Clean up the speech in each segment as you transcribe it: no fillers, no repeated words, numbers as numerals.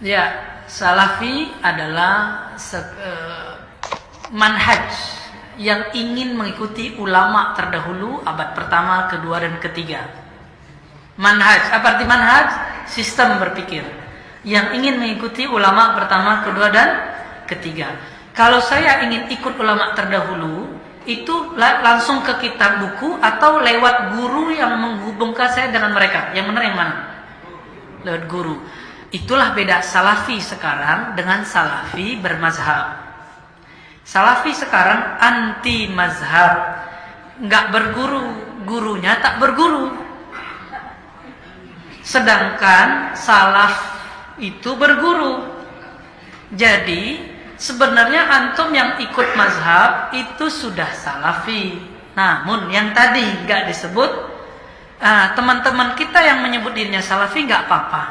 Ya, salafi adalah manhaj yang ingin mengikuti ulama terdahulu abad pertama, kedua, dan ketiga. Manhaj, apa arti manhaj? Sistem berpikir yang ingin mengikuti ulama pertama, kedua, dan ketiga. Kalau saya ingin ikut ulama terdahulu, itu langsung ke kitab buku atau lewat guru yang menghubungkan saya dengan mereka. Yang benar yang mana? Lewat guru. Itulah beda salafi sekarang dengan salafi bermazhab. Salafi sekarang anti mazhab, nggak berguru, gurunya tak berguru. Sedangkan salaf itu berguru. Jadi sebenarnya antum yang ikut mazhab itu sudah salafi. Namun yang tadi nggak disebut, teman-teman kita yang menyebut dirinya salafi nggak apa-apa,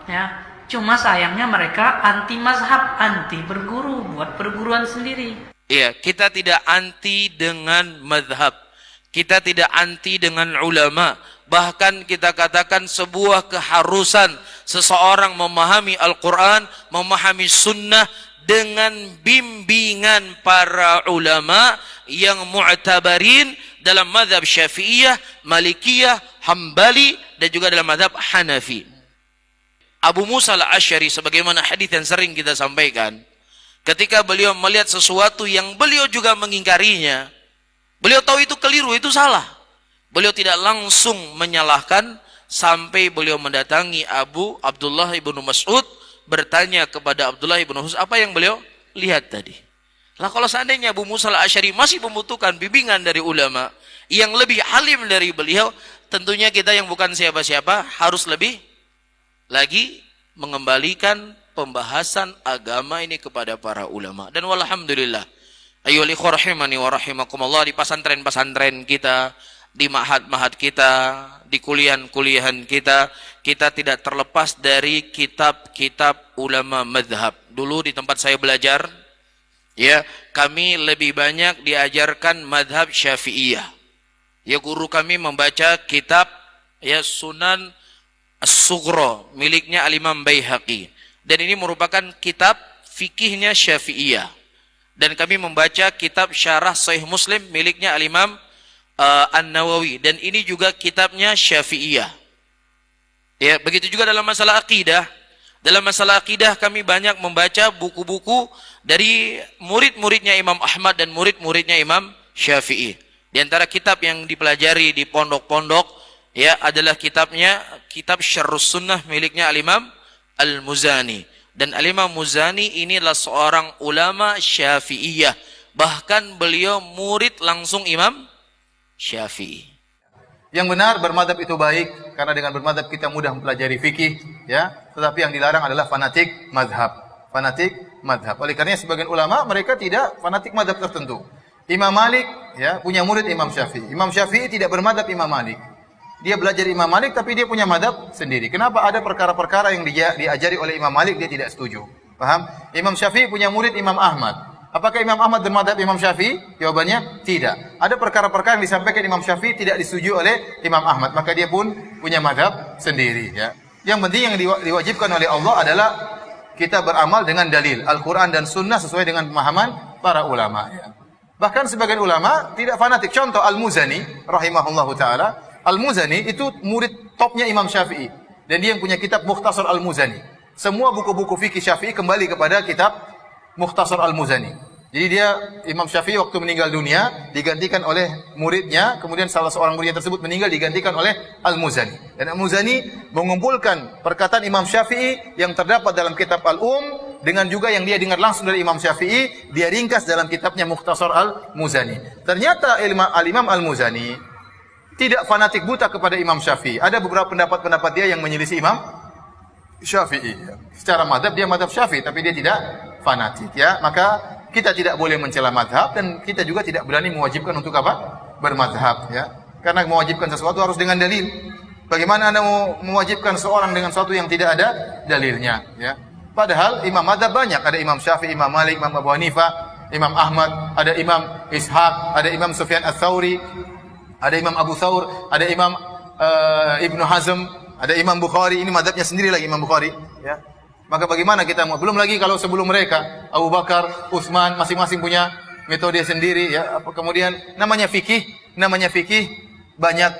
ya. Cuma sayangnya mereka anti mazhab, anti berguru, buat perguruan sendiri. Iya, kita tidak anti dengan mazhab. Kita tidak anti dengan ulama. Bahkan kita katakan sebuah keharusan seseorang memahami Al-Quran, memahami sunnah dengan bimbingan para ulama yang mu'tabarin dalam mazhab Syafi'iyah, Malikiyah, Hambali, dan juga dalam mazhab Hanafi. Abu Musa al-Asy'ari, sebagaimana hadis yang sering kita sampaikan, ketika beliau melihat sesuatu yang beliau juga mengingkarinya, beliau tahu itu keliru, itu salah. Beliau tidak langsung menyalahkan sampai beliau mendatangi Abu Abdullah ibnu Mas'ud, bertanya kepada Abdullah ibnu Mas'ud apa yang beliau lihat tadi. Lah kalau seandainya Abu Musa al-Asy'ari masih membutuhkan bimbingan dari ulama yang lebih alim dari beliau, tentunya kita yang bukan siapa-siapa harus lebih lagi mengembalikan pembahasan agama ini kepada para ulama. Dan walhamdulillah, ayyuhal ikhwah rahimani wa rahimakumullah, di pesantren-pesantren kita, di ma'had-ma'had kita, di kuliahan-kuliahan kita, kita tidak terlepas dari kitab-kitab ulama madhab. Dulu di tempat saya belajar, ya, kami lebih banyak diajarkan madhab Syafi'iyah. Ya, guru kami membaca kitab, ya, Sunan As-Sughra miliknya Al-Imam Baihaqi, dan ini merupakan kitab fikihnya Syafi'iyah. Dan kami membaca kitab Syarah Sahih Muslim miliknya Al-Imam An-Nawawi, dan ini juga kitabnya Syafi'iyah. Ya, begitu juga dalam masalah akidah. Dalam masalah akidah kami banyak membaca buku-buku dari murid-muridnya Imam Ahmad dan murid-muridnya Imam Syafi'i. Di antara kitab yang dipelajari di pondok-pondok, ya, adalah kitab Syarhus Sunnah miliknya Al-Imam Al-Muzani. Dan Al-Imam Muzani inilah seorang ulama Syafi'iyah. Bahkan beliau murid langsung Imam Syafi'i. Yang benar, bermadhab itu baik, karena dengan bermadhab kita mudah mempelajari fikih, ya. Tetapi yang dilarang adalah fanatik madhab. Fanatik madhab. Oleh karenanya sebagian ulama mereka tidak fanatik madhab tertentu. Imam Malik, ya, punya murid Imam Syafi'i. Imam Syafi'i tidak bermadhab Imam Malik. Dia belajar Imam Malik tapi dia punya madhab sendiri. Kenapa ada perkara-perkara yang diajari oleh Imam Malik dia tidak setuju? Paham? Imam Syafi'i punya murid Imam Ahmad. Apakah Imam Ahmad bermadhab Imam Syafi'i? Jawabannya tidak. Ada perkara-perkara yang disampaikan Imam Syafi'i tidak disetujui oleh Imam Ahmad, maka dia pun punya madhab sendiri, ya. Yang penting yang diwajibkan oleh Allah adalah kita beramal dengan dalil Al-Quran dan Sunnah sesuai dengan pemahaman para ulama, ya. Bahkan sebagian ulama tidak fanatik. Contoh Al-Muzani rahimahullahu ta'ala. Al-Muzani itu murid topnya Imam Syafi'i, dan dia yang punya kitab Mukhtasar Al-Muzani. Semua buku-buku fikih Syafi'i kembali kepada kitab Mukhtasar Al-Muzani. Jadi dia, Imam Syafi'i waktu meninggal dunia digantikan oleh muridnya, kemudian salah seorang muridnya tersebut meninggal digantikan oleh Al-Muzani. Dan Al-Muzani mengumpulkan perkataan Imam Syafi'i yang terdapat dalam kitab Al-Um dengan juga yang dia dengar langsung dari Imam Syafi'i, dia ringkas dalam kitabnya Mukhtasar Al-Muzani. Ternyata Al-Imam Al-Muzani tidak fanatik buta kepada Imam Syafi'i. Ada beberapa pendapat-pendapat dia yang menyelisih Imam Syafi'i. Secara madhab dia madhab Syafi'i, tapi dia tidak fanatik, ya. Maka kita tidak boleh mencela madhab, dan kita juga tidak berani mewajibkan untuk apa? Bermadhab, ya. Karena mewajibkan sesuatu harus dengan dalil. Bagaimana Anda mau mewajibkan seorang dengan sesuatu yang tidak ada dalilnya, ya. Padahal imam madhab banyak. Ada Imam Syafi'i, Imam Malik, Imam Abu Hanifah, Imam Ahmad, ada Imam Ishaq, ada Imam Sufyan Ats-Tsauri, ada Imam Abu Thawr, ada Imam Ibnu Hazm, ada Imam Bukhari. Ini madhabnya sendiri lagi Imam Bukhari, ya. Maka bagaimana kita mau? Belum lagi kalau sebelum mereka, Abu Bakar, Utsman, masing-masing punya metode sendiri ya. Kemudian namanya fikih banyak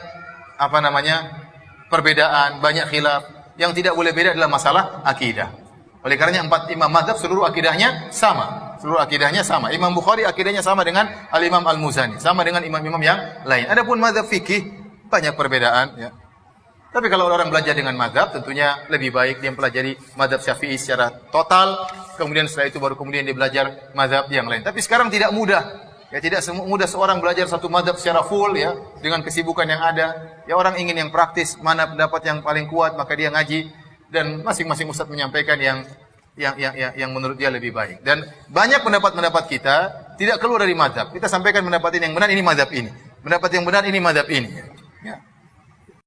perbedaan, banyak khilaf. Yang tidak boleh beda adalah masalah akidah. Oleh karenanya 4 imam mazhab seluruh akidahnya sama. Imam Bukhari akidahnya sama dengan Al-Imam Al-Muzani, sama dengan imam-imam yang lain. Adapun mazhab fikih banyak perbedaan ya. Tapi kalau orang belajar dengan mazhab tentunya lebih baik dia mempelajari mazhab Syafi'i secara total, kemudian setelah itu baru kemudian dia belajar mazhab yang lain. Tapi sekarang tidak mudah. Ya tidak mudah seorang belajar satu mazhab secara full ya dengan kesibukan yang ada. Ya orang ingin yang praktis, mana pendapat yang paling kuat maka dia ngaji dan masing-masing ustaz menyampaikan yang menurut dia lebih baik. Dan banyak pendapat-pendapat kita tidak keluar dari mazhab. Kita sampaikan pendapat ini yang benar ini mazhab ini. Pendapat yang benar ini mazhab ini. Ya.